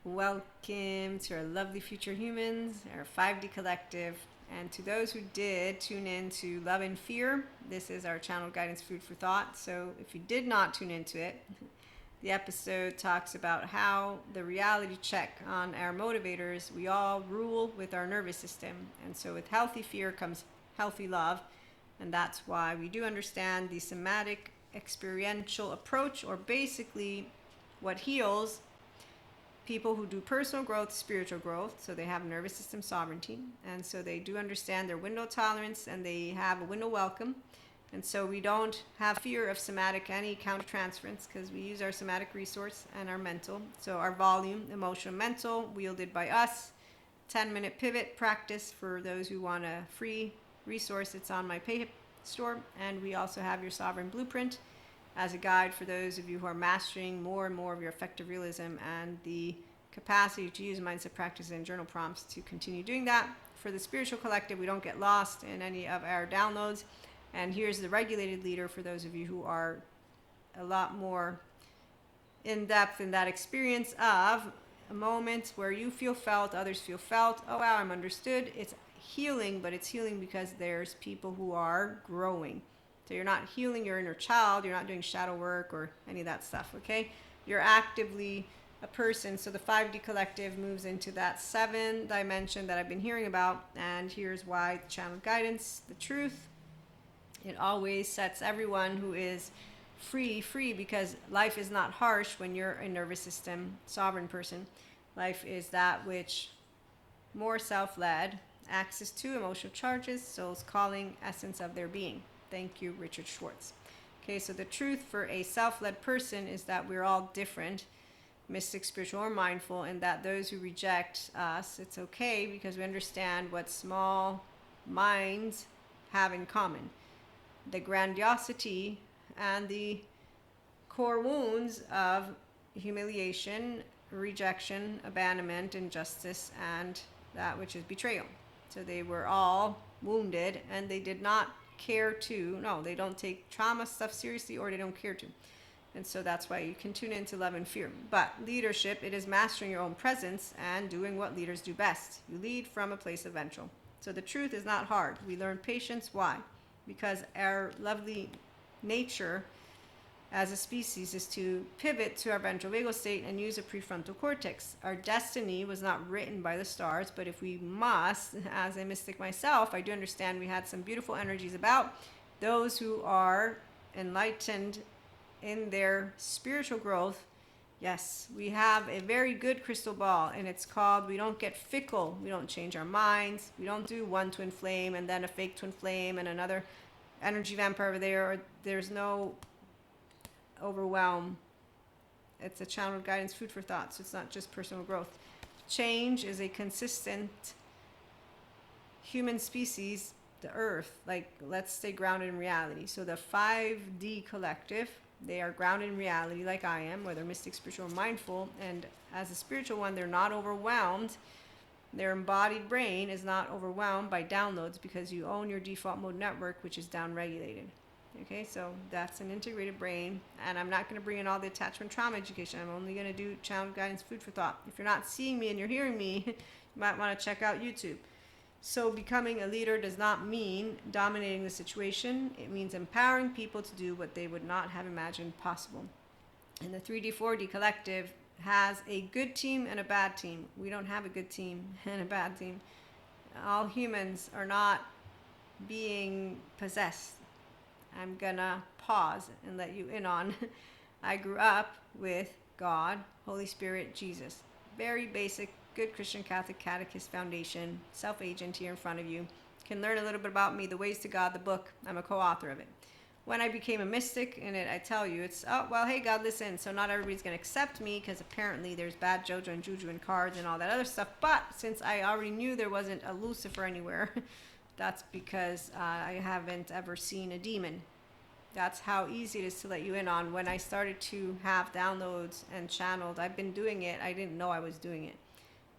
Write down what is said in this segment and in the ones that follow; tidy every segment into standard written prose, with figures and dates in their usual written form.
Welcome to our lovely future humans, our 5D collective. And to those who did tune in to Love and Fear, this is our channel guidance food for thought. So if you did not tune into it, the episode talks about how the reality check on our motivators, we all rule with our nervous system. And so with healthy fear comes healthy love. And that's why we do understand the somatic experiential approach, or basically what heals people who do personal growth, spiritual growth. So they have nervous system sovereignty, and so they do understand their window tolerance, and they have a window welcome. And so we don't have fear of somatic any countertransference, because we use our somatic resource and our mental. So our volume, emotional, mental, wielded by us. 10-minute pivot practice for those who want a free resource. It's on my pay store. And we also have your sovereign blueprint as a guide for those of you who are mastering more and more of your effective realism and the capacity to use mindset practices and journal prompts to continue doing that. For the spiritual collective, we don't get lost in any of our downloads. And here's the regulated leader for those of you who are a lot more in depth in that experience of a moment where you feel felt, others feel felt. Oh wow, I'm understood. It's healing, but it's healing because there's people who are growing. So you're not healing your inner child, you're not doing shadow work or any of that stuff, okay? You're actively a person. So the 5D collective moves into that 7th dimension that I've been hearing about. And here's why: the channel guidance, the truth. It always sets everyone who is free, because life is not harsh when you're a nervous system sovereign person. Life is that which more self-led, access to emotional charges, soul's calling, essence of their being. Thank you, Richard Schwartz. Okay, so the truth for a self-led person is that we're all different, mystic, spiritual, or mindful, and that those who reject us, it's okay, because we understand what small minds have in common. The grandiosity and the core wounds of humiliation, rejection, abandonment, injustice, and that which is betrayal. So they were all wounded, and they did not care to. No, they don't take trauma stuff seriously, or they don't care to. And so that's why you can tune into Love and Fear. But leadership, it is mastering your own presence and doing what leaders do best. You lead from a place of ventral. So the truth is not hard. We learn patience. Why? Because our lovely nature as a species is to pivot to our ventral vagal state and use a prefrontal cortex. Our destiny was not written by the stars, but if we must, as a mystic myself, I do understand we had some beautiful energies about those who are enlightened in their spiritual growth. Yes, we have a very good crystal ball, and it's called, we don't get fickle. We don't change our minds. We don't do one twin flame and then a fake twin flame and another energy vampire over there. Or there's no overwhelm. It's a channel guidance food for thought. So it's not just personal growth. Change is a consistent human species, the earth. Like, let's stay grounded in reality. So the 5D collective, they are grounded in reality like I am, whether mystic, spiritual, or mindful. And as a spiritual one, they're not overwhelmed. Their embodied brain is not overwhelmed by downloads, because you own your default mode network, which is down-regulated. Okay, so that's an integrated brain. And I'm not going to bring in all the attachment trauma education. I'm only going to do channel guidance food for thought. If you're not seeing me and you're hearing me, you might want to check out YouTube. So becoming a leader does not mean dominating the situation. It means empowering people to do what they would not have imagined possible. And the 3D, 4D collective has a good team and a bad team. We don't have a good team and a bad team. All humans are not being possessed. I'm gonna pause and let you in on. I grew up with God, Holy Spirit, Jesus. Very basic, good Christian Catholic catechist foundation, self-agent here in front of you. You can learn a little bit about me, The Ways to God, the book. I'm a co-author of it. When I became a mystic in it, I tell you, it's, oh, well, hey, God, listen. So not everybody's going to accept me, because apparently there's bad JoJo and Juju and cards and all that other stuff. But since I already knew there wasn't a Lucifer anywhere, that's because I haven't ever seen a demon. That's how easy it is to let you in on. When I started to have downloads and channeled, I've been doing it. I didn't know I was doing it.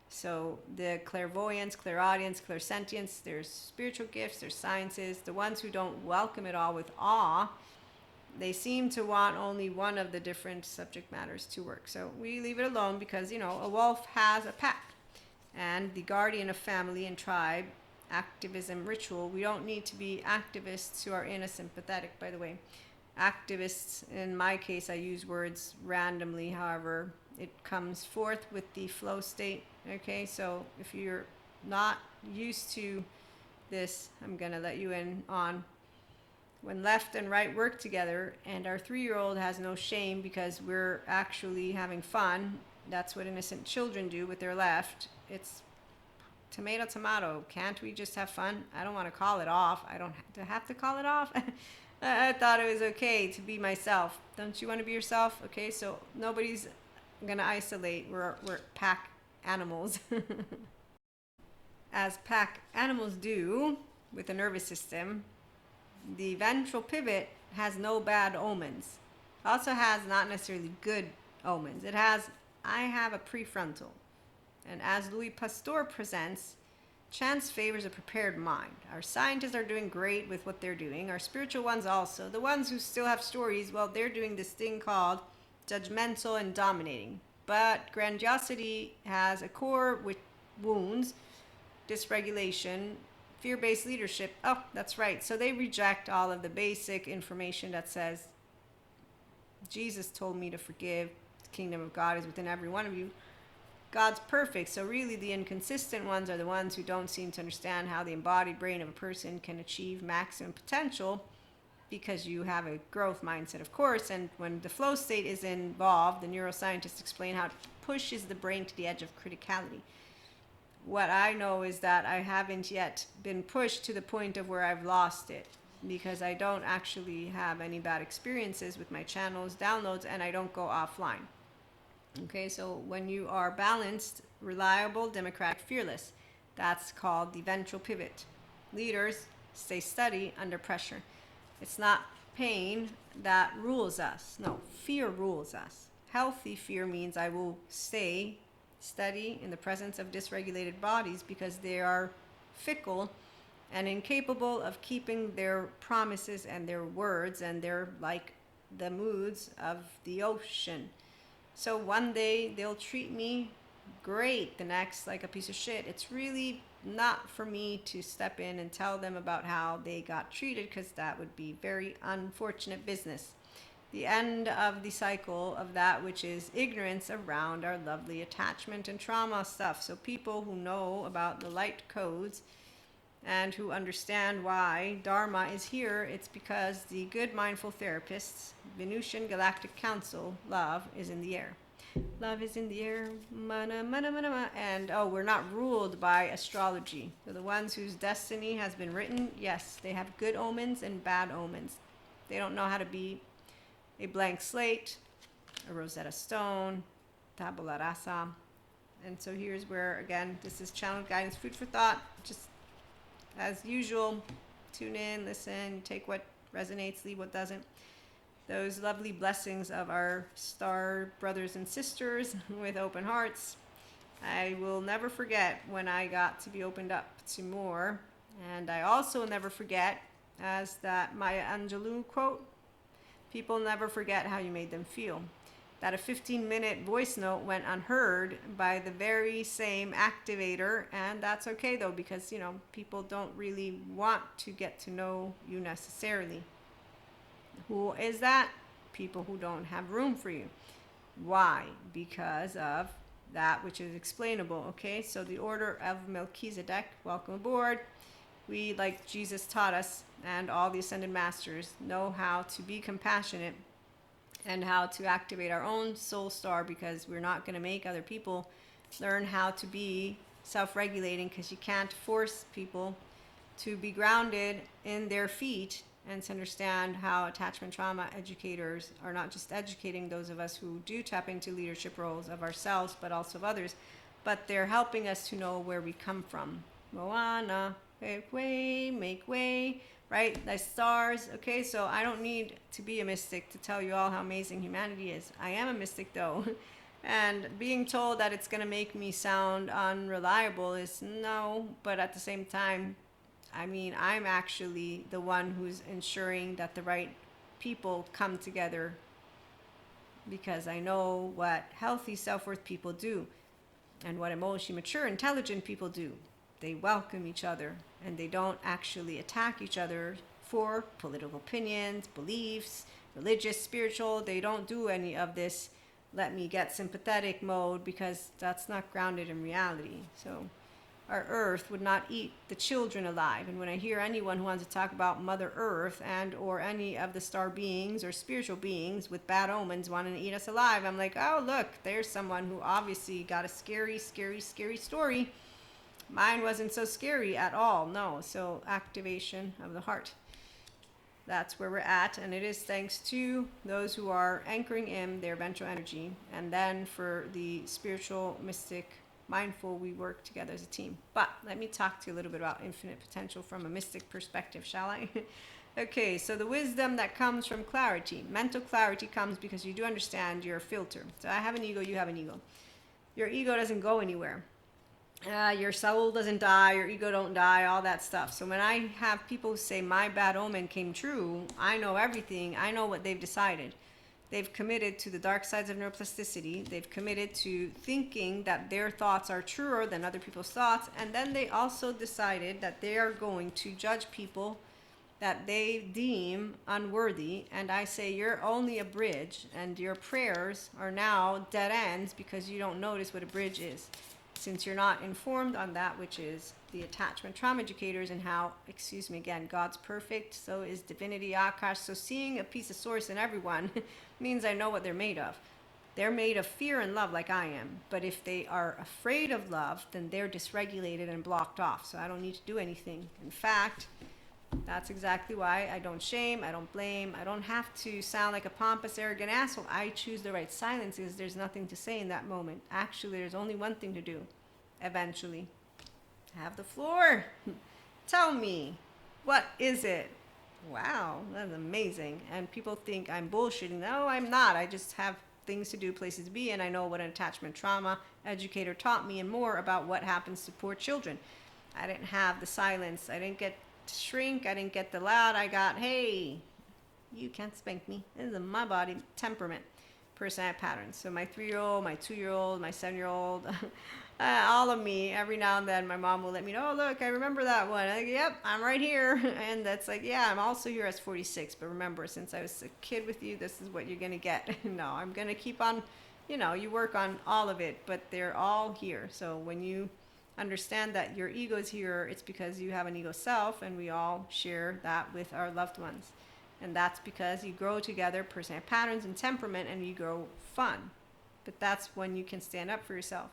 So the clairvoyance, clairaudience, clairsentience, there's spiritual gifts, there's sciences. The ones who don't welcome it all with awe they seem to want only one of the different subject matters to work. So we leave it alone because, a wolf has a pack. And the guardian of family and tribe, activism, ritual, we don't need to be activists who are innocent, pathetic, by the way. Activists, in my case, I use words randomly, however, it comes forth with the flow state. Okay, so if you're not used to this, I'm going to let you in on when left and right work together and our 3-year-old has no shame because we're actually having fun. That's what innocent children do with their left. It's tomato, tomato. Can't we just have fun? I don't want to call it off. I don't have to call it off. I thought it was okay to be myself. Don't you want to be yourself? Okay, so nobody's going to isolate. We're pack animals. As pack animals do with the nervous system, the ventral pivot has no bad omens. Also has not necessarily good omens. It has, I have a prefrontal. And as Louis Pasteur presents, chance favors a prepared mind. Our scientists are doing great with what they're doing. Our spiritual ones also. The ones who still have stories, well, they're doing this thing called judgmental and dominating. But grandiosity has a core with wounds, dysregulation, fear-based leadership. Oh, that's right. So they reject all of the basic information that says, Jesus told me to forgive. The kingdom of God is within every one of you. God's perfect. So really the inconsistent ones are the ones who don't seem to understand how the embodied brain of a person can achieve maximum potential, because you have a growth mindset, of course. And when the flow state is involved, the neuroscientists explain how it pushes the brain to the edge of criticality. What I know is that I haven't yet been pushed to the point of where I've lost it, because I don't actually have any bad experiences with my channels, downloads, and I don't go offline. Okay, so when you are balanced, reliable, democratic, fearless, that's called the ventral pivot. Leaders stay steady under pressure. It's not pain that rules us. No, fear rules us. Healthy fear means I will stay steady in the presence of dysregulated bodies because they are fickle and incapable of keeping their promises and their words, and they're like the moods of the ocean. So one day they'll treat me great, the next like a piece of shit. It's really not for me to step in and tell them about how they got treated, because that would be very unfortunate business. The end of the cycle of that which is ignorance around our lovely attachment and trauma stuff. So people who know about the light codes and who understand why Dharma is here, it's because the good mindful therapists, Venusian Galactic Council, love is in the air. Love is in the air, mana, mana, mana, mana. And we're not ruled by astrology. So the ones whose destiny has been written, yes, they have good omens and bad omens. They don't know how to be a blank slate, a Rosetta Stone, tabula rasa. And so here's where, again, this is channeled guidance, food for thought. Just as usual, tune in, listen, take what resonates, leave what doesn't. Those lovely blessings of our star brothers and sisters with open hearts. I will never forget when I got to be opened up to more. And I also will never forget, as that Maya Angelou quote, people never forget how you made them feel. That a 15-minute voice note went unheard by the very same activator, and that's okay though, because people don't really want to get to know you necessarily. Who is that? People who don't have room for you. Why? Because of that which is explainable. Okay, so the order of Melchizedek, welcome aboard. We, like Jesus taught us, and all the ascended masters, know how to be compassionate and how to activate our own soul star, because we're not going to make other people learn how to be self-regulating, because you can't force people to be grounded in their feet and to understand how attachment trauma educators are not just educating those of us who do tap into leadership roles of ourselves, but also of others, but they're helping us to know where we come from. Moana, make way, right? The stars. Okay, so I don't need to be a mystic to tell you all how amazing humanity is. I am a mystic though. And being told that it's going to make me sound unreliable is no, but at the same time, I mean, I'm actually the one who's ensuring that the right people come together because I know what healthy self-worth people do and what emotionally mature, intelligent people do. They welcome each other and they don't actually attack each other for political opinions, beliefs, religious, spiritual. They don't do any of this let me get sympathetic mode, because that's not grounded in reality. So our earth would not eat the children alive. And when I hear anyone who wants to talk about Mother Earth and or any of the star beings or spiritual beings with bad omens wanting to eat us alive, I'm like, oh, look, there's someone who obviously got a scary, scary, scary story. Mine wasn't so scary at all, no. So activation of the heart. That's where we're at, and it is thanks to those who are anchoring in their ventral energy. And then for the spiritual, mystic, mindful, we work together as a team. But let me talk to you a little bit about infinite potential from a mystic perspective, shall I? Okay, so the wisdom that comes from clarity. Mental clarity comes because you do understand you're a filter. So I have an ego, you have an ego. Your ego doesn't go anywhere. Your soul doesn't die, your ego don't die, all that stuff. So when I have people who say my bad omen came true, I know everything. I know what they've decided. They've committed to the dark sides of neuroplasticity. They've committed to thinking that their thoughts are truer than other people's thoughts. And then they also decided that they are going to judge people that they deem unworthy. And I say, you're only a bridge, and your prayers are now dead ends because you don't notice what a bridge is. Since you're not informed on that, which is the attachment trauma educators and how, excuse me again, God's perfect, so is divinity, Akash. So seeing a piece of source in everyone means I know what they're made of. They're made of fear and love like I am. But if they are afraid of love, then they're dysregulated and blocked off. So I don't need to do anything. In fact, that's exactly why I don't shame, I don't blame, I don't have to sound like a pompous, arrogant asshole. I choose the right silence because there's nothing to say in that moment. Actually, there's only one thing to do. Eventually, have the floor. Tell me, what is it? Wow, that's amazing. And people think I'm bullshitting. No, I'm not. I just have things to do, places to be, and I know what an attachment trauma educator taught me and more about what happens to poor children. I didn't have the silence. I didn't get shrink, I didn't get the loud. I got, hey, you can't spank me. This is my body temperament, personality patterns. So my 3-year-old, my 2-year-old, my 7-year-old, all of me, every now and then my mom will let me know, oh, look, I remember that one. I'm like, yep, I'm right here. And that's like, yeah, I'm also here as 46. But remember, since I was a kid with you, this is what you're going to get. No, I'm going to keep on, you work on all of it, but they're all here. So when you understand that your ego is here, it's because you have an ego self, and we all share that with our loved ones. And that's because you grow together, personality patterns and temperament, and you grow fun. But that's when you can stand up for yourself.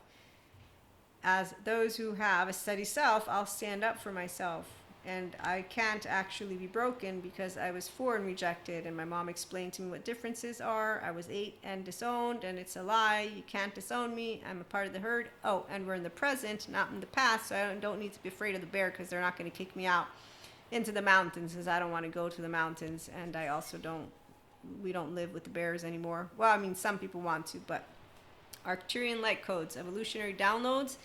As those who have a steady self, I'll stand up for myself. And I can't actually be broken because I was 4 and rejected, and my mom explained to me what differences are. I was 8 and disowned, and it's a lie. You can't disown me. I'm a part of the herd. Oh, and we're in the present, not in the past, so I don't need to be afraid of the bear because they're not going to kick me out into the mountains because I don't want to go to the mountains, and I also we don't live with the bears anymore. Well, I mean, some people want to, but Arcturian light codes, evolutionary downloads,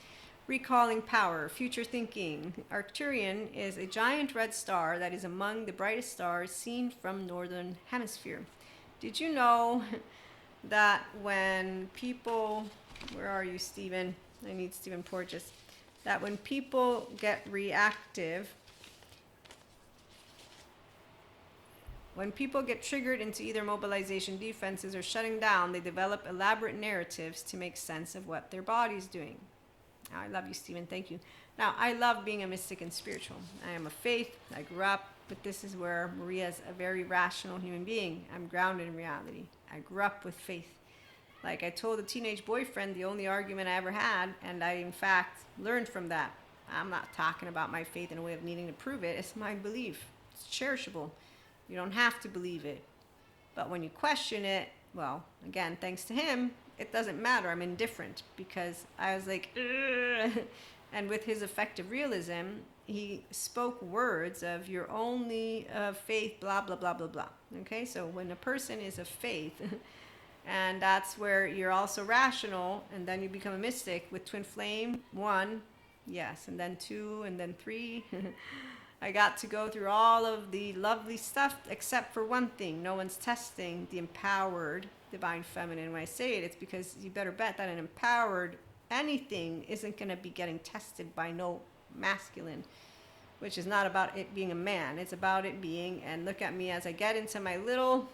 recalling power, future thinking. Arcturian is a giant red star that is among the brightest stars seen from northern hemisphere. Did you know that when people, where are you, Stephen? I need Stephen Porges. That when people get reactive, when people get triggered into either mobilization, defenses, or shutting down, they develop elaborate narratives to make sense of what their body's doing. I love you, Stephen. Thank you. Now, I love being a mystic and spiritual. I am a faith. I grew up, but this is where Maria's a very rational human being. I'm grounded in reality. I grew up with faith. Like I told a teenage boyfriend, the only argument I ever had, and I, in fact, learned from that. I'm not talking about my faith in a way of needing to prove it. It's my belief. It's cherishable. You don't have to believe it. But when you question it, well, again, thanks to him, it doesn't matter. I'm indifferent because I was like, ugh. And with his effective realism, he spoke words of you're only of faith, blah, blah, blah, blah, blah. Okay, so when a person is of faith, and that's where you're also rational, and then you become a mystic with twin flame, 1, yes, and then 2, and then 3. I got to go through all of the lovely stuff except for one thing. No one's testing the empowered divine feminine. When I say it, it's because you better bet that an empowered anything isn't going to be getting tested by no masculine, which is not about it being a man. It's about it being, and look at me as I get into my little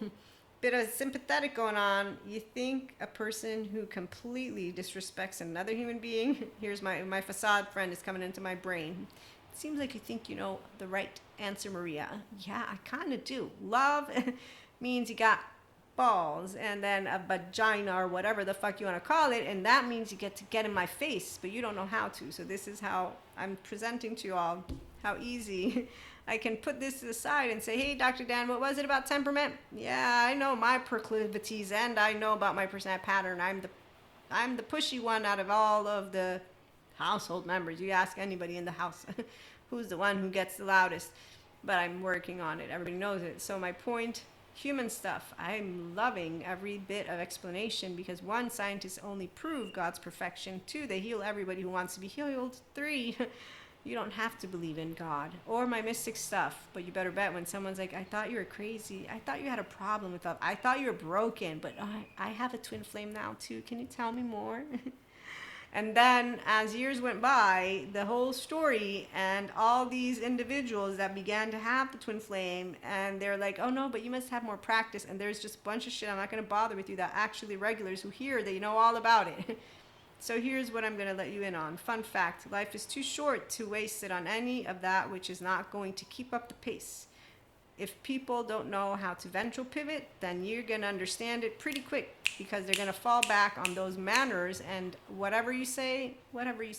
bit of sympathetic going on. You think a person who completely disrespects another human being, here's my facade friend is coming into my brain. It seems like you think you know the right answer, Maria. Yeah, I kind of do. Love means you got balls and then a vagina or whatever the fuck you want to call it, and that means you get to get in my face, but you don't know how to. So this is how I'm presenting to you all how easy I can put this to the side and say, hey, Dr. Dan, what was it about temperament? Yeah, I know my proclivities and I know about my personality pattern. I'm the pushy one out of all of the household members. You ask anybody in the house who's the one who gets the loudest, but I'm working on it. Everybody knows it. So my point, human stuff, I'm loving every bit of explanation because one, scientists only prove God's perfection. Two, they heal everybody who wants to be healed. Three, you don't have to believe in God or my mystic stuff, but you better bet when someone's like, I thought you were crazy. I thought you had a problem with love. I thought you were broken, but I have a twin flame now too. Can you tell me more? And then as years went by, the whole story and all these individuals that began to have the twin flame, and they're like, oh no, but you must have more practice. And there's just a bunch of shit I'm not going to bother with you that actually regulars who hear, they know all about it. So here's what I'm going to let you in on. Fun fact, life is too short to waste it on any of that which is not going to keep up the pace. If people don't know how to ventral pivot, then you're going to understand it pretty quick because they're going to fall back on those manners, and whatever you say, whatever you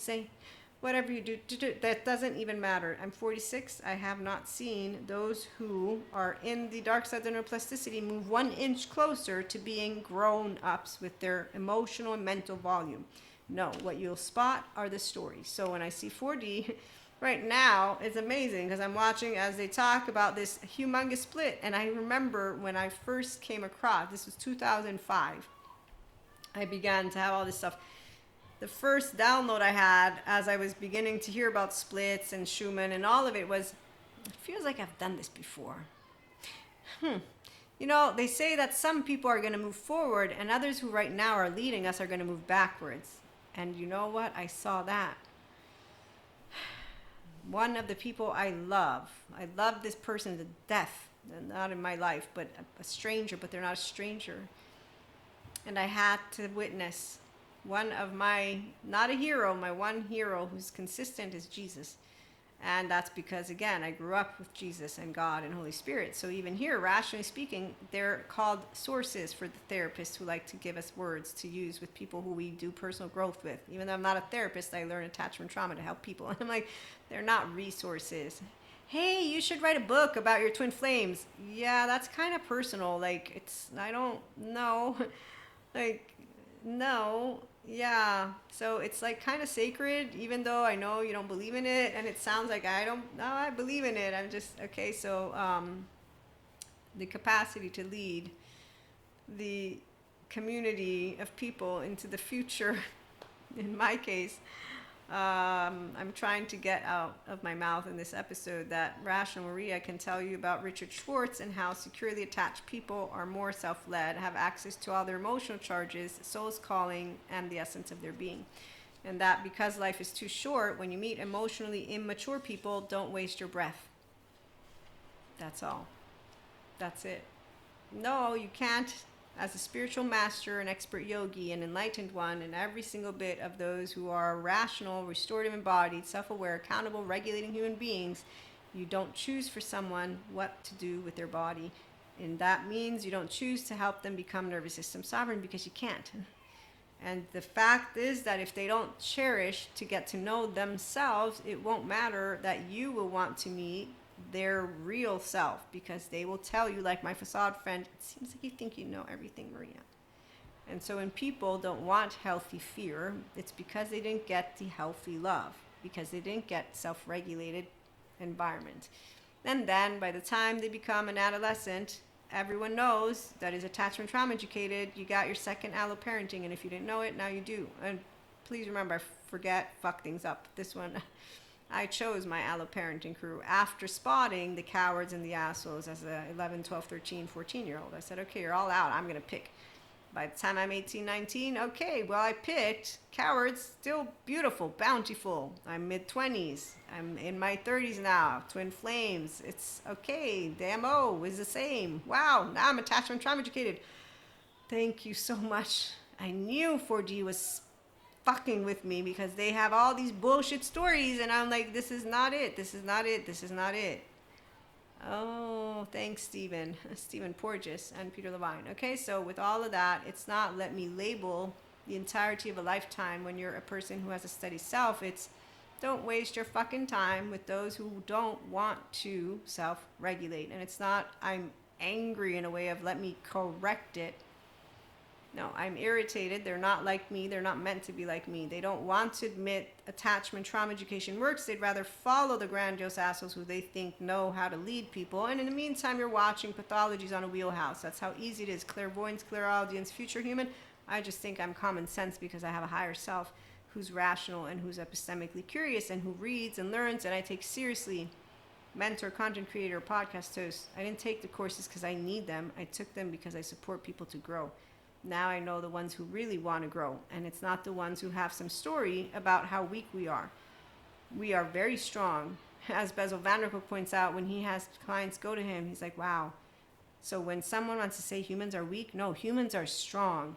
do, that doesn't even matter. I'm 46. I have not seen those who are in the dark side of neuroplasticity move 1 inch closer to being grown-ups with their emotional and mental volume. No, what you'll spot are the stories. So when I see 4D, right now, it's amazing because I'm watching as they talk about this humongous split. And I remember when I first came across, this was 2005, I began to have all this stuff. The first download I had as I was beginning to hear about splits and Schumann and all of it was, it feels like I've done this before. You know, they say that some people are going to move forward and others who right now are leading us are going to move backwards. And you know what? I saw that. One of the people I love this person to death, not in my life, but a stranger, but they're not a stranger. And I had to witness one of my, not a hero, my one hero who's consistent is Jesus. And that's because, again, I grew up with Jesus and God and Holy Spirit. So even here, rationally speaking, they're called sources for the therapists who like to give us words to use with people who we do personal growth with. Even though I'm not a therapist, I learn attachment trauma to help people. And I'm like, they're not resources. Hey, you should write a book about your twin flames. Yeah, that's kind of personal. Like, it's, I don't know. Like, no. Yeah, so it's like kind of sacred, even though I know you don't believe in it, and it sounds like I believe in it. I'm just, okay, so the capacity to lead the community of people into the future, in my case, I'm trying to get out of my mouth in this episode that Rational Maria can tell you about Richard Schwartz and how securely attached people are more self-led, have access to all their emotional charges, soul's calling, and the essence of their being. And that because life is too short, when you meet emotionally immature people, don't waste your breath. That's all. That's it. No, you can't. As a spiritual master, an expert yogi, an enlightened one, and every single bit of those who are rational, restorative, embodied, self-aware, accountable, regulating human beings, you don't choose for someone what to do with their body. And that means you don't choose to help them become nervous system sovereign because you can't. And the fact is that if they don't cherish to get to know themselves, it won't matter that you will want to meet their real self, because they will tell you, like my facade friend, it seems like you think you know everything, Maria. And so when people don't want healthy fear, it's because they didn't get the healthy love, because they didn't get self-regulated environment. And then by the time they become an adolescent, everyone knows that is attachment trauma educated, you got your second alloparenting, and if you didn't know it, now you do. And please remember, fuck things up. This one, I chose my alloparenting crew after spotting the cowards and the assholes as a 11, 12, 13, 14-year-old. I said, okay, you're all out. I'm going to pick. By the time I'm 18, 19, okay, well, I picked cowards, still beautiful, bountiful. I'm mid-20s. I'm in my 30s now, twin flames. It's okay. The MO is the same. Wow, now I'm attachment trauma educated. Thank you so much. I knew 4D was fucking with me because they have all these bullshit stories, and I'm like, this is not it. This is not it. This is not it. Oh, thanks, Stephen Porges and Peter Levine. Okay, so with all of that, it's not let me label the entirety of a lifetime when you're a person who has a steady self. It's don't waste your fucking time with those who don't want to self-regulate. And it's not I'm angry in a way of let me correct it. No, I'm irritated. They're not like me. They're not meant to be like me. They don't want to admit attachment trauma education works. They'd rather follow the grandiose assholes who they think know how to lead people. And in the meantime, you're watching pathologies on a wheelhouse. That's how easy it is. Clairvoyance, clairaudience, future human. I just think I'm common sense because I have a higher self who's rational and who's epistemically curious and who reads and learns, and I take seriously mentor, content creator, podcast host. I didn't take the courses because I need them. I took them because I support people to grow. Now I know the ones who really want to grow, and it's not the ones who have some story about how weak we are. We are very strong. As Bezel Vanderkolk points out, when he has clients go to him, he's like, wow. So when someone wants to say humans are weak, no, humans are strong,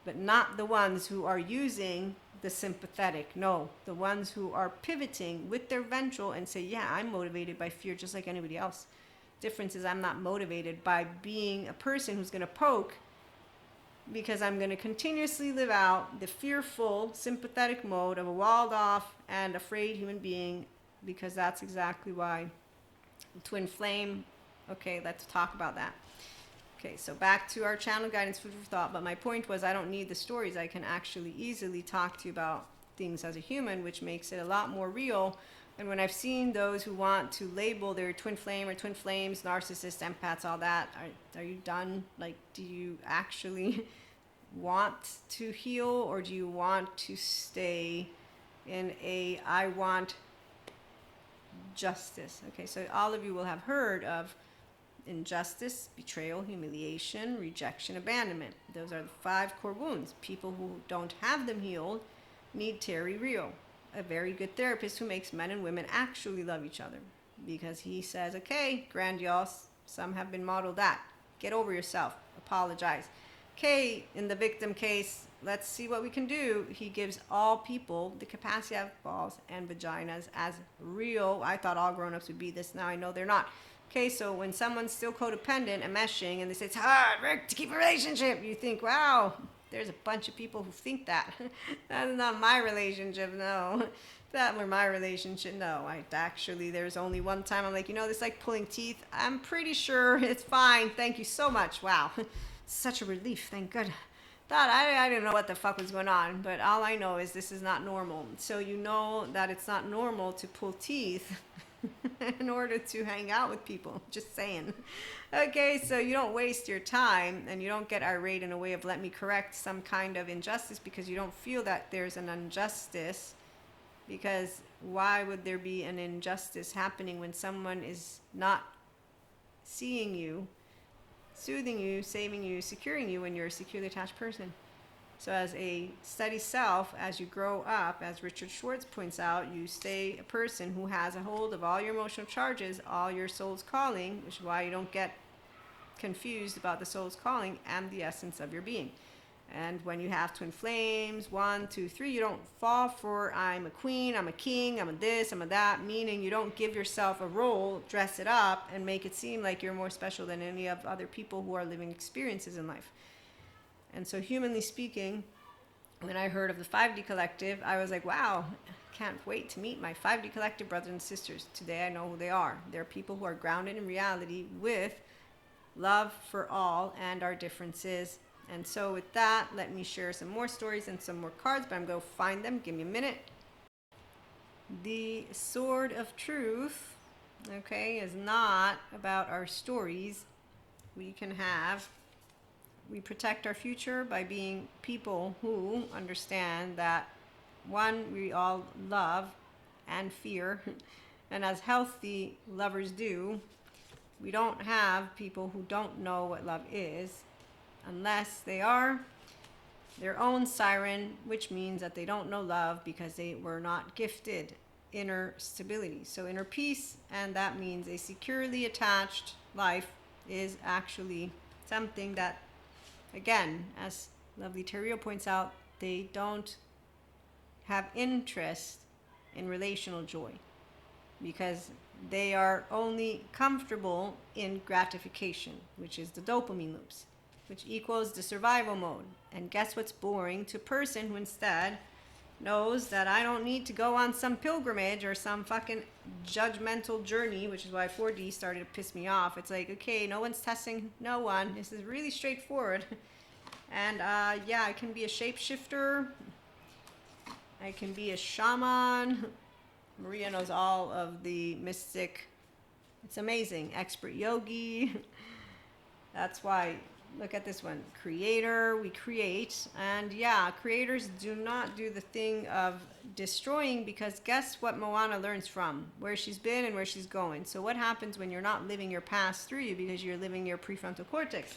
but not the ones who are using the sympathetic. No, the ones who are pivoting with their ventral and say, yeah, I'm motivated by fear just like anybody else. Difference is I'm not motivated by being a person who's going to poke because I'm going to continuously live out the fearful, sympathetic mode of a walled off and afraid human being, because that's exactly why twin flame. Okay, let's talk about that. Okay, so back to our channel guidance, food for thought. But my point was I don't need the stories. I can actually easily talk to you about things as a human, which makes it a lot more real. And when I've seen those who want to label their twin flame or twin flames, narcissists, empaths, all that, are you done? Like, do you actually want to heal, or do you want to stay in a I want justice? Okay, so all of you will have heard of injustice, betrayal, humiliation, rejection, abandonment. Those are the 5 core wounds. People who don't have them healed need Terry Real, a very good therapist who makes men and women actually love each other, because he says, okay, grandiose, some have been modeled that. Get over yourself, apologize. Okay, in the victim case, let's see what we can do. He gives all people the capacity to have balls and vaginas as real. I thought all grown-ups would be this. Now I know they're not. Okay, so when someone's still codependent and meshing and they say it's hard, Rick, to keep a relationship, you think, wow, there's a bunch of people who think that. That's not my relationship, no. If that were my relationship, no. There's only one time I'm like, this is like pulling teeth. I'm pretty sure it's fine. Thank you so much. Wow. Such a relief. Thank God. I didn't know what the fuck was going on, but all I know is this is not normal. So you know that it's not normal to pull teeth in order to hang out with people. Just saying. Okay, so you don't waste your time and you don't get irate in a way of let me correct some kind of injustice because you don't feel that there's an injustice. Because why would there be an injustice happening when someone is not seeing you, soothing you, saving you, securing you when you're a securely attached person? So as a steady self, as you grow up, as Richard Schwartz points out, you stay a person who has a hold of all your emotional charges, all your soul's calling, which is why you don't get confused about the soul's calling and the essence of your being. And when you have twin flames, 1, 2, 3, you don't fall for I'm a queen, I'm a king, I'm a this, I'm a that, meaning you don't give yourself a role, dress it up, and make it seem like you're more special than any of other people who are living experiences in life. And so humanly speaking, when I heard of the 5D Collective, I was like, wow, can't wait to meet my 5D Collective brothers and sisters. Today I know who they are. They're people who are grounded in reality with love for all and our differences. And so with that, let me share some more stories and some more cards, but I'm going to find them. Give me a minute. The Sword of Truth, okay, is not about our stories we can have. We protect our future by being people who understand that, 1, we all love and fear. And as healthy lovers do, we don't have people who don't know what love is unless they are their own siren, which means that they don't know love because they were not gifted inner stability. So inner peace, and that means a securely attached life, is actually something that, again, as lovely Terrio points out, they don't have interest in relational joy because they are only comfortable in gratification, which is the dopamine loops, which equals the survival mode. And guess what's boring to a person who instead knows that I don't need to go on some pilgrimage or some fucking judgmental journey, which is why 4D started to piss me off. It's like, okay, no one's testing no one. This is really straightforward. And yeah, I can be a shapeshifter. I can be a shaman. Maria knows all of the mystic. It's amazing. Expert yogi. That's why, look at this one. Creator, we create. And yeah, creators do not do the thing of destroying, because guess what Moana learns from? Where she's been and where she's going. So what happens when you're not living your past through you because you're living your prefrontal cortex?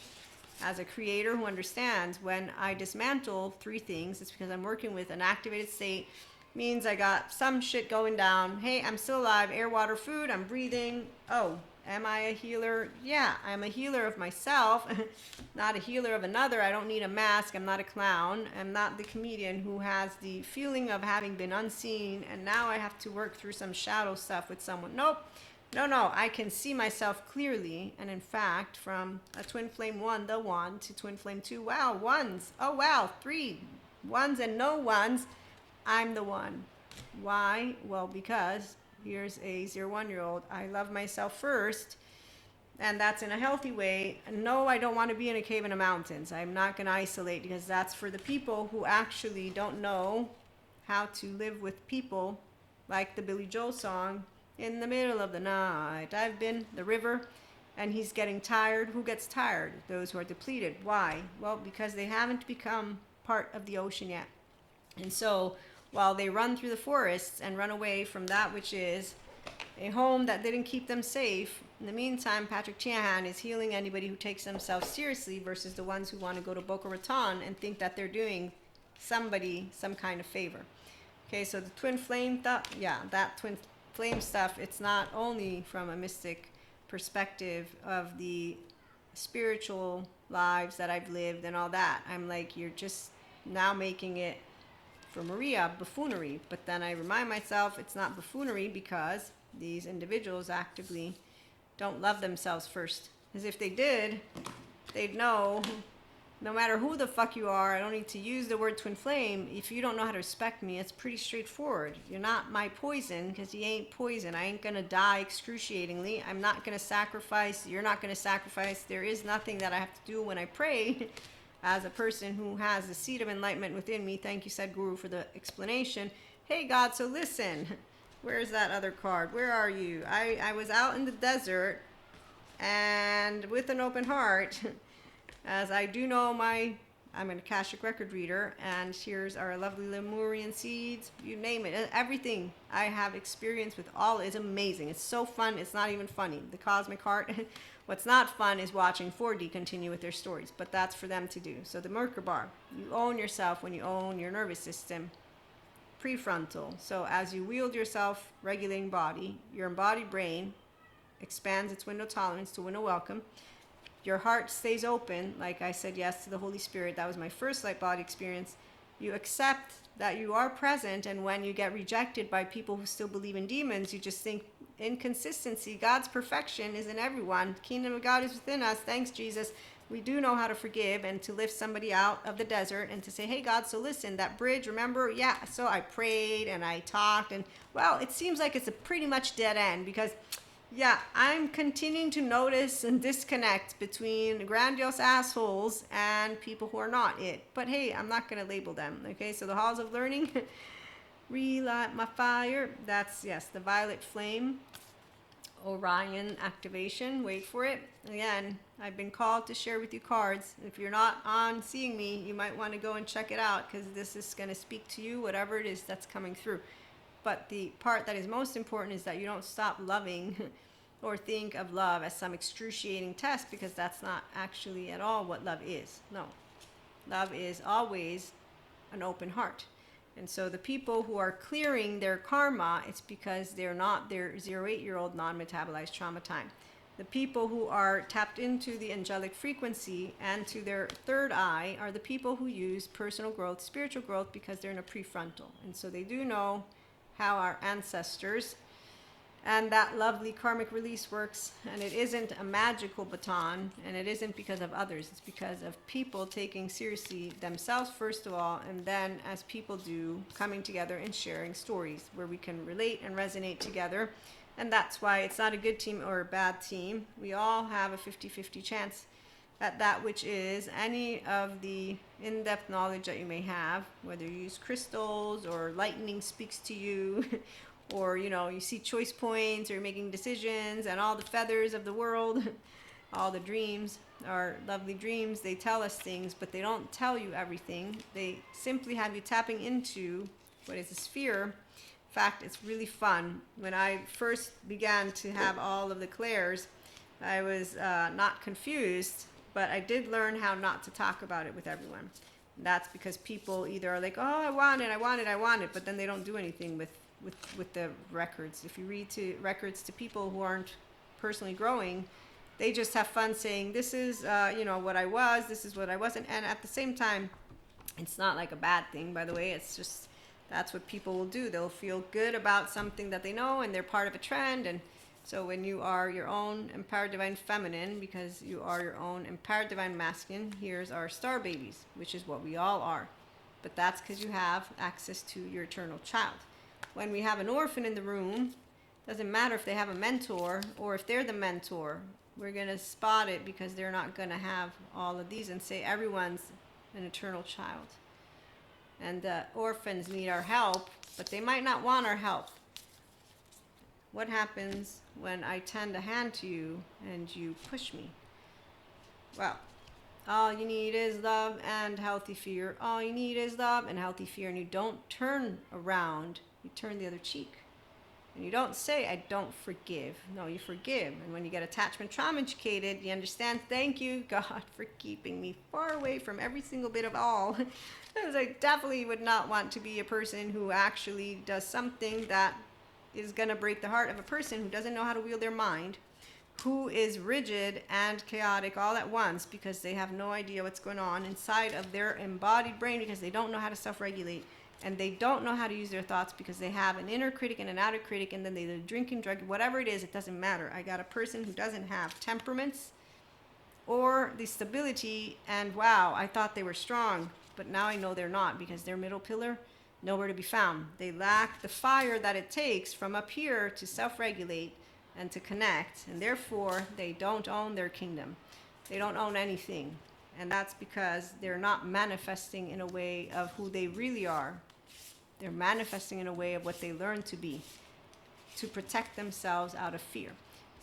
As a creator who understands, when I dismantle three things, it's because I'm working with an activated state. Means I got some shit going down. Hey, I'm still alive. Air, water, food. I'm breathing. Oh, am I a healer? Yeah, I'm a healer of myself, not a healer of another. I don't need a mask. I'm not a clown. I'm not the comedian who has the feeling of having been unseen and now I have to work through some shadow stuff with someone. Nope. No, I can see myself clearly. And in fact, from a twin flame 1, the 1, to twin flame 2, wow, ones. Oh, wow, 3 ones and no ones. I'm the one. Why? Well, because here's a 0-1-year-old. I love myself first, and that's in a healthy way. No, I don't want to be in a cave in the mountains. I'm not going to isolate, because that's for the people who actually don't know how to live with people, like the Billy Joel song, in the middle of the night. I've been the river, and he's getting tired. Who gets tired? Those who are depleted. Why? Well, because they haven't become part of the ocean yet. And so while they run through the forests and run away from that which is a home that didn't keep them safe, in the meantime, Patrick Chiahan is healing anybody who takes themselves seriously versus the ones who want to go to Boca Raton and think that they're doing somebody some kind of favor. Okay, so the twin flame that twin flame stuff, it's not only from a mystic perspective of the spiritual lives that I've lived and all that. I'm like, you're just now making it, for Maria, buffoonery. But then I remind myself it's not buffoonery because these individuals actively don't love themselves first. As if they did, they'd know, no matter who the fuck you are, I don't need to use the word twin flame. If you don't know how to respect me, it's pretty straightforward. You're not my poison, because you ain't poison. I ain't gonna die excruciatingly. I'm not gonna sacrifice. You're not gonna sacrifice. There is nothing that I have to do when I pray. As a person who has the seed of enlightenment within me, thank you, Sadhguru, for the explanation. Hey, God, so listen, where's that other card? Where are you? I was out in the desert, and with an open heart, as I do know I'm an Akashic record reader, and here's our lovely Lemurian seeds, you name it, everything I have experience with all is amazing. It's so fun, it's not even funny. The cosmic heart. What's not fun is watching 4D continue with their stories, but that's for them to do. So the Merkaba, you own yourself when you own your nervous system, prefrontal. So as you wield yourself, regulating body, your embodied brain expands its window tolerance to window welcome. Your heart stays open, like I said yes to the Holy Spirit. That was my first light body experience. You accept that you are present, and when you get rejected by people who still believe in demons, you just think, inconsistency. God's perfection is in everyone. Kingdom of God is within us. Thanks, Jesus. We do know how to forgive and to lift somebody out of the desert and to say, hey, God, so listen, that bridge, remember? Yeah, so I prayed and I talked, and well, it seems like it's a pretty much dead end because, yeah, I'm continuing to notice and disconnect between grandiose assholes and people who are not it. But hey, I'm not going to label them, okay? So the halls of learning, relight my fire. That's, yes, the violet flame. Orion activation. Wait for it. Again, I've been called to share with you cards. If you're not on seeing me, you might want to go and check it out because this is going to speak to you, whatever it is that's coming through. But the part that is most important is that you don't stop loving or think of love as some excruciating test, because that's not actually at all what love is. No. Love is always an open heart. And so the people who are clearing their karma, it's because they're not their 0-8-year-old non-metabolized trauma time. The people who are tapped into the angelic frequency and to their third eye are the people who use personal growth, spiritual growth, because they're in a prefrontal. And so they do know how our ancestors and that lovely karmic release works. And it isn't a magical baton, and it isn't because of others. It's because of people taking seriously themselves, first of all, and then, as people do, coming together and sharing stories where we can relate and resonate together. And that's why it's not a good team or a bad team. We all have a 50-50 chance at that, which is any of the in-depth knowledge that you may have, whether you use crystals or lightning speaks to you, or, you know, you see choice points, or you're making decisions, and all the feathers of the world, all the dreams are lovely dreams. They tell us things, but they don't tell you everything. They simply have you tapping into what is a sphere. In fact, it's really fun. When I first began to have all of the clairs, I was not confused, but I did learn how not to talk about it with everyone. And that's because people either are like, oh, I want it, but then they don't do anything with the records. If you read to records to people who aren't personally growing, they just have fun saying, this is what I was, this is what I wasn't. And at the same time, it's not like a bad thing, by the way. It's just, that's what people will do. They'll feel good about something that they know, and they're part of a trend. And so when you are your own empowered divine feminine, because you are your own empowered divine masculine, here's our star babies, which is what we all are. But that's because you have access to your eternal child. When we have an orphan in the room, doesn't matter if they have a mentor or if they're the mentor, we're going to spot it, because they're not going to have all of these and say everyone's an eternal child. And orphans need our help, but they might not want our help. What happens when I tend a hand to you and you push me? Well, all you need is love and healthy fear. All you need is love and healthy fear. And you don't turn around. You turn the other cheek. And you don't say, I don't forgive. No, you forgive. And when you get attachment trauma educated, you understand, thank you, God, for keeping me far away from every single bit of all. Because I definitely would not want to be a person who actually does something that is going to break the heart of a person who doesn't know how to wield their mind, who is rigid and chaotic all at once, because they have no idea what's going on inside of their embodied brain, because they don't know how to self-regulate. And they don't know how to use their thoughts, because they have an inner critic and an outer critic, and then they drink and drug, whatever it is, it doesn't matter. I got a person who doesn't have temperaments or the stability, and wow, I thought they were strong, but now I know they're not, because their middle pillar, nowhere to be found. They lack the fire that it takes from up here to self-regulate and to connect, and therefore they don't own their kingdom. They don't own anything. And that's because they're not manifesting in a way of who they really are. They're manifesting in a way of what they learn to be, to protect themselves out of fear.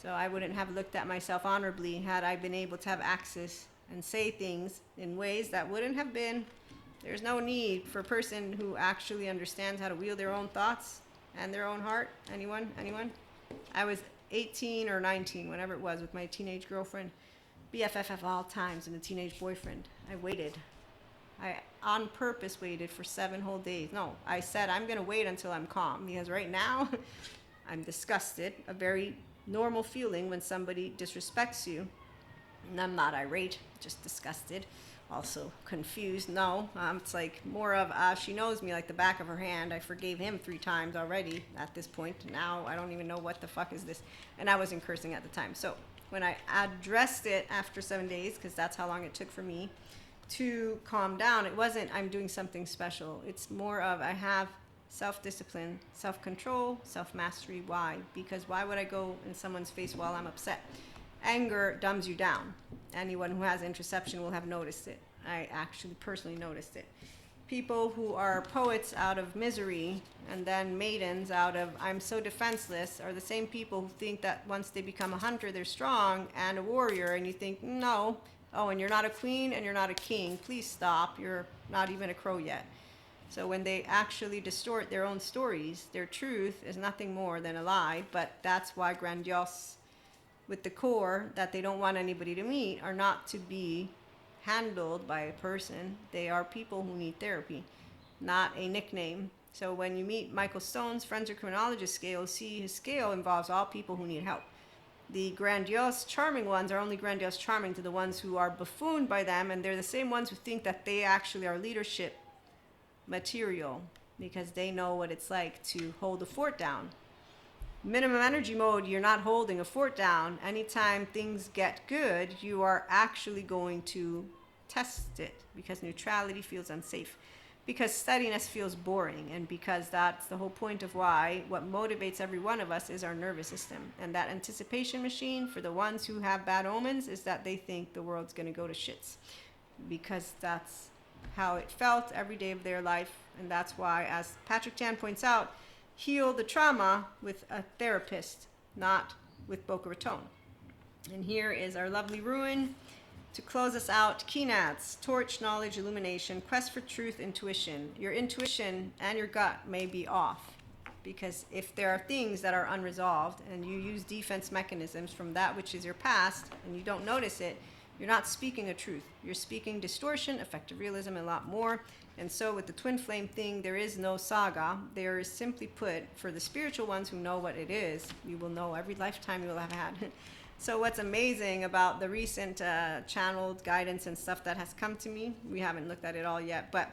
So I wouldn't have looked at myself honorably had I been able to have access and say things in ways that wouldn't have been. There's no need for a person who actually understands how to wield their own thoughts and their own heart. Anyone? I was 18 or 19, whenever it was, with my teenage girlfriend. BFF of all times, and a teenage boyfriend. I waited. I on purpose waited for 7 whole days. No, I said I'm going to wait until I'm calm, because right now I'm disgusted, a very normal feeling when somebody disrespects you. And I'm not irate, just disgusted, also confused. No, it's like more of she knows me like the back of her hand. I forgave him 3 times already at this point. Now I don't even know what the fuck is this. And I wasn't cursing at the time. So when I addressed it after 7 days, because that's how long it took for me to calm down, it wasn't I'm doing something special. It's more of I have self-discipline, self-control, self-mastery. Why? Because why would I go in someone's face while I'm upset? Anger dumbs you down. Anyone who has introception will have noticed it. I actually personally noticed it. People who are poets out of misery and then maidens out of I'm so defenseless are the same people who think that once they become a hunter, they're strong and a warrior, and you think, no. Oh, and you're not a queen and you're not a king. Please stop. You're not even a crow yet. So when they actually distort their own stories, their truth is nothing more than a lie. But that's why grandiose, with the core that they don't want anybody to meet, are not to be handled by a person. They are people who need therapy, not a nickname. So when you meet Michael Stone's Friends or Criminologist scale, see his scale involves all people who need help. The grandiose, charming ones are only grandiose, charming to the ones who are buffooned by them, and they're the same ones who think that they actually are leadership material because they know what it's like to hold the fort down. Minimum energy mode, you're not holding a fort down. Anytime things get good, you are actually going to test it because neutrality feels unsafe, because steadiness feels boring, and because that's the whole point of why what motivates every one of us is our nervous system. And that anticipation machine for the ones who have bad omens is that they think the world's going to go to shits because that's how it felt every day of their life. And that's why, as Patrick Chan points out, heal the trauma with a therapist, not with Boca Raton. And here is our lovely ruin to close us out. Keenats, torch, knowledge, illumination, quest for truth, intuition. Your intuition and your gut may be off, because if there are things that are unresolved and you use defense mechanisms from that which is your past and you don't notice it, you're not speaking a truth. You're speaking distortion, effective realism, and a lot more. And so with the twin flame thing, there is no saga. There is, simply put, for the spiritual ones who know what it is, you will know every lifetime you will have had. So what's amazing about the recent channeled guidance and stuff that has come to me, we haven't looked at it all yet, but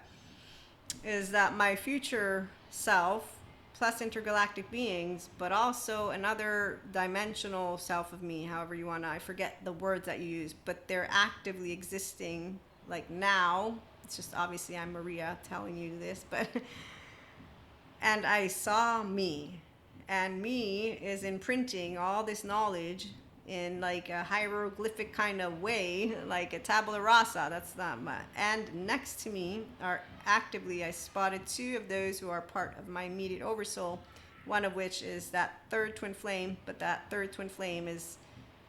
is that my future self, plus intergalactic beings, but also another dimensional self of me, however you want to, I forget the words that you use, but they're actively existing like now. It's just obviously I'm Maria telling you this, but and I saw me, and me is imprinting all this knowledge in like a hieroglyphic kind of way, like a tabula rasa. That's not my. And next to me are actively, I spotted two of those who are part of my immediate oversoul, one of which is that third twin flame, but that third twin flame is,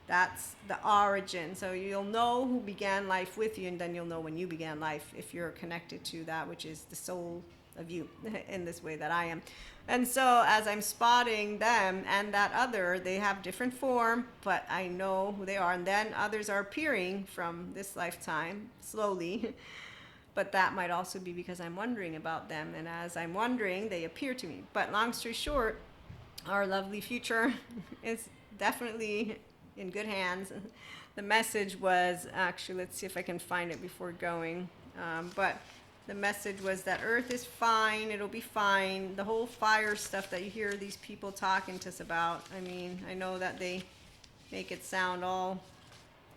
that's the origin. So you'll know who began life with you, and then you'll know when you began life if you're connected to that which is the soul of you in this way that I am. And so as I'm spotting them and that other, they have different form, but I know who they are. And then others are appearing from this lifetime slowly. But that might also be because I'm wondering about them. And as I'm wondering, they appear to me. But long story short, our lovely future is definitely in good hands. The message was, actually, let's see if I can find it before going. But the message was that Earth is fine, it'll be fine. The whole fire stuff that you hear these people talking to us about, I mean, I know that they make it sound all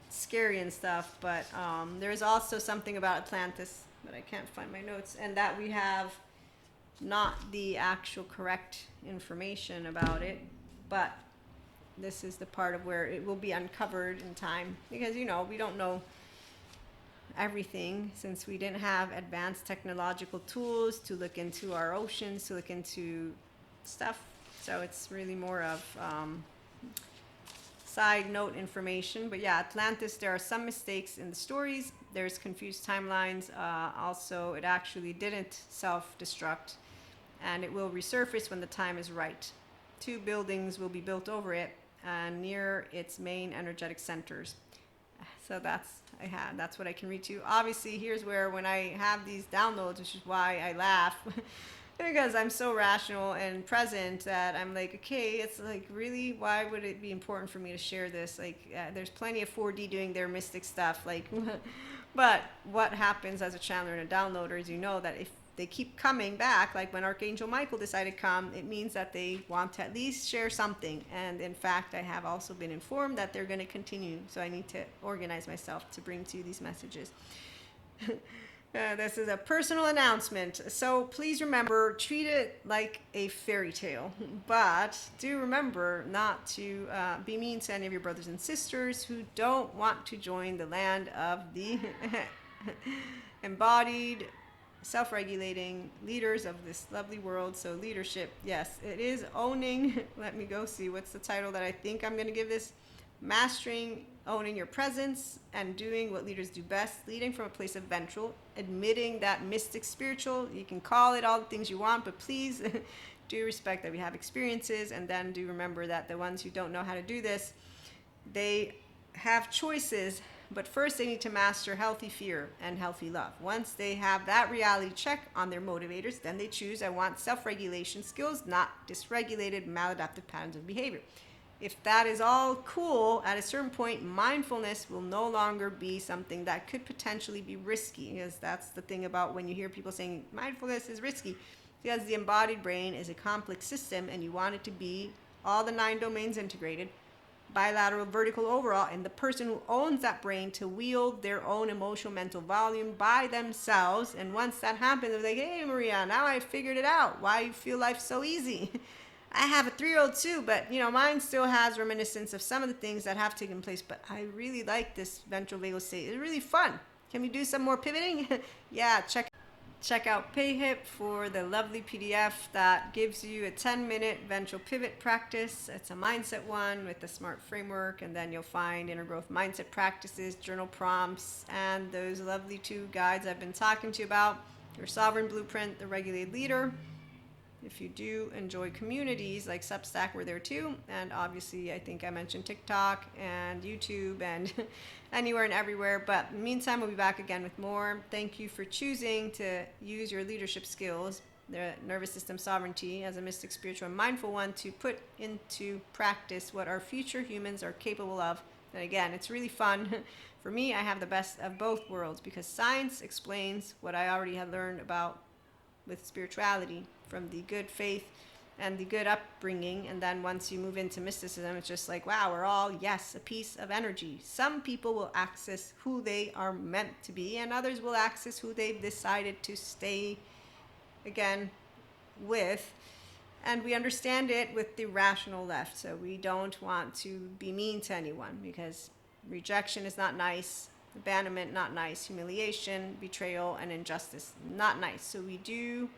scary and stuff, but there's also something about Atlantis, but I can't find my notes, and that we have not the actual correct information about it, but this is the part of where it will be uncovered in time, because, you know, we don't know everything, since we didn't have advanced technological tools to look into our oceans, to look into stuff. So it's really more of side note information. But yeah, Atlantis, there are some mistakes in the stories. There's confused timelines. Also, it actually didn't self-destruct, and it will resurface when the time is right. 2 buildings will be built over it and near its main energetic centers. So that's what I can read to you. Obviously, here's where when I have these downloads, which is why I laugh, because I'm so rational and present that I'm like, okay, it's like, really, why would it be important for me to share this? Like, there's plenty of 4D doing their mystic stuff. Like, but what happens as a channeler and a downloader is, you know, that if they keep coming back, like when Archangel Michael decided to come, it means that they want to at least share something. And in fact, I have also been informed that they're going to continue. So I need to organize myself to bring to you these messages. This is a personal announcement. So please remember, treat it like a fairy tale. But do remember not to be mean to any of your brothers and sisters who don't want to join the land of the embodied, self-regulating leaders of this lovely world. So leadership, yes, it is owning. Let me go see what's the title that I think I'm going to give this. mastering, owning your presence, and doing what leaders do best, leading from a place of ventral, admitting that mystic spiritual, you can call it all the things you want, but please do respect that we have experiences, and then do remember that the ones who don't know how to do this, they have choices, but first they need to master healthy fear and healthy love. Once they have that reality check on their motivators, then they choose, I want self-regulation skills, not dysregulated maladaptive patterns of behavior. If that is all cool, at a certain point, mindfulness will no longer be something that could potentially be risky, because that's the thing about when you hear people saying mindfulness is risky, because the embodied brain is a complex system and you want it to be all the 9 domains integrated, bilateral, vertical, overall, and the person who owns that brain to wield their own emotional mental volume by themselves. And once that happens, they're like, hey Maria, now I figured it out, why you feel life so easy. I have a 3-year-old too, but mine still has reminiscence of some of the things that have taken place, but I really like this ventral vagal state. It's really fun. Can we do some more pivoting? Yeah, check out PayHip for the lovely PDF that gives you a 10-minute ventral pivot practice. It's a mindset one with the SMART framework, and then you'll find inner growth mindset practices, journal prompts, and those lovely 2 guides I've been talking to you about, your sovereign blueprint, the regulated leader. If you do enjoy communities like Substack, we're there too. And obviously, I think I mentioned TikTok and YouTube and anywhere and everywhere. But in the meantime, we'll be back again with more. Thank you for choosing to use your leadership skills, the nervous system sovereignty as a mystic, spiritual, and mindful one, to put into practice what our future humans are capable of. And again, it's really fun. For me, I have the best of both worlds, because science explains what I already had learned about with spirituality from the good faith and the good upbringing. And then once you move into mysticism, it's just like, wow, we're all, yes, a piece of energy. Some people will access who they are meant to be, and others will access who they've decided to stay again with. And we understand it with the rational left. So we don't want to be mean to anyone, because rejection is not nice, abandonment not nice, humiliation, betrayal, and injustice not nice. So we do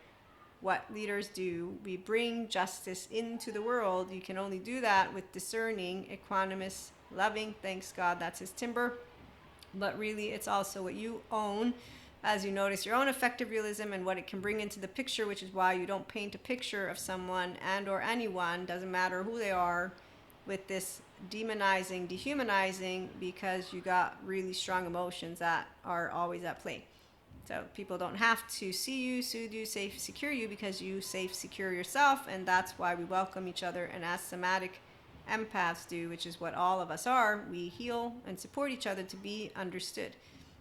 what leaders do. We bring justice into the world. You can only do that with discerning, equanimous, loving, thanks God, that's his timber. But really, it's also what you own as you notice your own effective realism and what it can bring into the picture, which is why you don't paint a picture of someone and or anyone, doesn't matter who they are, with this demonizing, dehumanizing, because you got really strong emotions that are always at play. So people don't have to see you, soothe you, safe, secure you, because you safe, secure yourself. And that's why we welcome each other. And as somatic empaths do, which is what all of us are, we heal and support each other to be understood.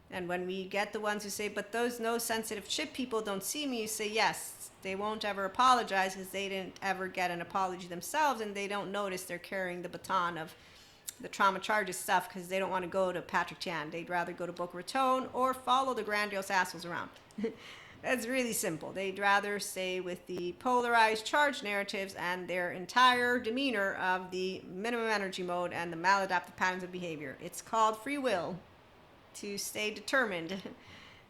And when we get the ones who say, but those no sensitive chip people don't see me, you say, yes, they won't ever apologize because they didn't ever get an apology themselves, and they don't notice they're carrying the baton of the trauma charges stuff because they don't want to go to Patrick Chan. They'd rather go to Boca Raton or follow the grandiose assholes around. That's really simple. They'd rather stay with the polarized charge narratives and their entire demeanor of the minimum energy mode and the maladaptive patterns of behavior. It's called free will to stay determined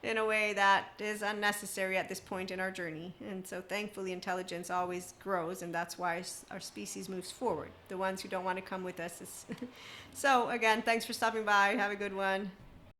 in a way that is unnecessary at this point in our journey. And so thankfully intelligence always grows, and that's why our species moves forward. The ones who don't want to come with us is so again, thanks for stopping by. Have a good one.